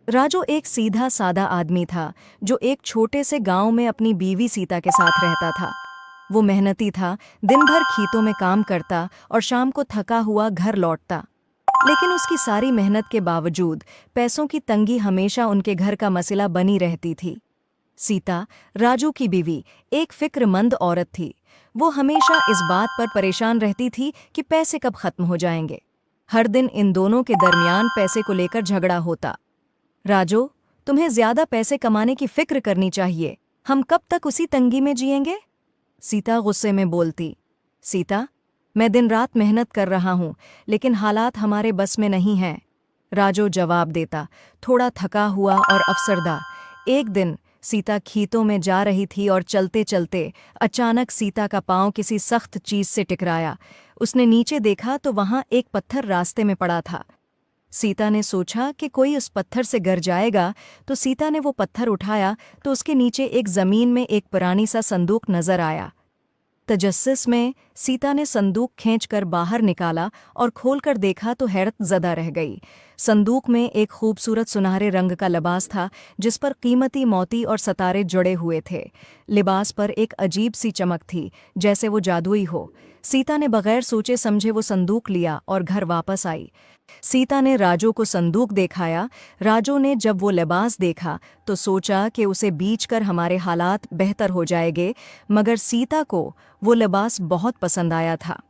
राजू एक सीधा सादा आदमी था जो एक छोटे से गांव में अपनी बीवी सीता के साथ रहता था। वो मेहनती था, दिन भर खेतों में काम करता और शाम को थका हुआ घर लौटता। लेकिन उसकी सारी मेहनत के बावजूद पैसों की तंगी हमेशा उनके घर का मसला बनी रहती थी। सीता, राजू की बीवी, एक फिक्रमंद औरत थी। वो हमेशा इस बात पर परेशान रहती थी कि पैसे कब खत्म हो जाएंगे। हर दिन इन दोनों के दरमियान पैसे को लेकर झगड़ा होता। राजू, तुम्हें ज्यादा पैसे कमाने की फिक्र करनी चाहिए। हम कब तक उसी तंगी में जिएंगे? सीता गुस्से में बोलती। सीता, मैं दिन रात मेहनत कर रहा हूं, लेकिन हालात हमारे बस में नहीं हैं। राजू जवाब देता, थोड़ा थका हुआ और अफसरदा। एक दिन सीता खेतों में जा रही थी और चलते चलते अचानक सीता का पांव किसी सख्त चीज से टकराया। उसने नीचे देखा तो वहां एक पत्थर रास्ते में पड़ा था। सीता ने सोचा कि कोई उस पत्थर से गिर जाएगा, तो सीता ने वो पत्थर उठाया तो उसके नीचे एक जमीन में एक पुरानी सा संदूक नजर आया। तजस्सुस में सीता ने संदूक खींचकर बाहर निकाला और खोलकर देखा तो हैरत ज़दा रह गई। संदूक में एक खूबसूरत सुनहरे रंग का लिबास था जिस पर कीमती मोती और सितारे जुड़े हुए थे। लिबास पर एक अजीब सी चमक थी, जैसे वो जादुई हो। सीता ने बगैर सोचे समझे वो संदूक लिया और घर वापस आई। सीता ने राजू को संदूक दिखाया। राजू ने जब वो लिबास देखा तो सोचा कि उसे बेचकर हमारे हालात बेहतर हो जाएंगे, मगर सीता को वो लिबास बहुत पसंद आया था।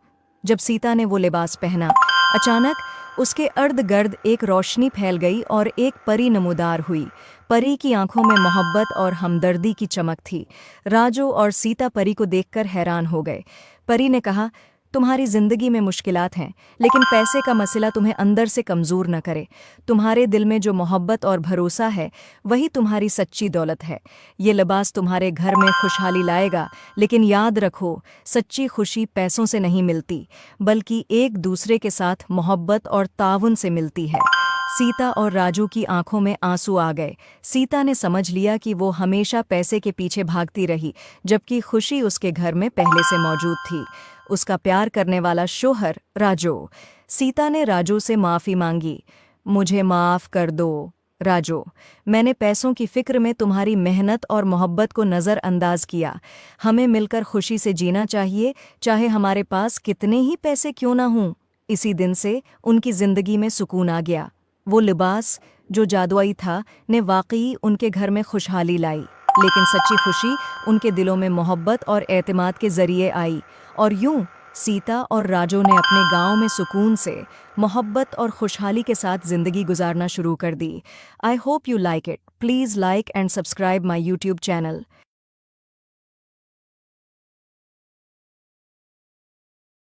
जब सीता ने वो लिबास पहना, अचानक उसके अर्द गिर्द एक रोशनी फैल गई और एक परी नमूदार हुई। परी की आंखों में मोहब्बत और हमदर्दी की चमक थी। राजू और सीता परी को देखकर हैरान हो गए। परी ने कहा, तुम्हारी जिंदगी में मुश्किलात हैं, लेकिन पैसे का मसला तुम्हें अंदर से कमज़ोर न करे। तुम्हारे दिल में जो मोहब्बत और भरोसा है, वही तुम्हारी सच्ची दौलत है। ये लिबास तुम्हारे घर में खुशहाली लाएगा, लेकिन याद रखो, सच्ची खुशी पैसों से नहीं मिलती, बल्कि एक दूसरे के साथ मोहब्बत और ताउन से मिलती है। सीता और राजू की आंखों में आंसू आ गए। सीता ने समझ लिया कि वो हमेशा पैसे के पीछे भागती रही, जबकि खुशी उसके घर में पहले से मौजूद थी। उसका प्यार करने वाला शोहर राजू। सीता ने राजू से माफ़ी मांगी। मुझे माफ़ कर दो राजू, मैंने पैसों की फिक्र में तुम्हारी मेहनत और मोहब्बत को नज़रअंदाज किया। हमें मिलकर खुशी से जीना चाहिए, चाहे हमारे पास कितने ही पैसे क्यों ना हों। इसी दिन से उनकी ज़िंदगी में सुकून आ गया। वो लिबास जो जादुई था ने वाकई उनके घर में खुशहाली लाई, लेकिन सच्ची खुशी उनके दिलों में मोहब्बत और एतमाद के ज़रिए आई। और यूं सीता और राजू ने अपने गांव में सुकून से, मोहब्बत और खुशहाली के साथ ज़िंदगी गुजारना शुरू कर दी। I hope you like it. Please like and subscribe my YouTube channel.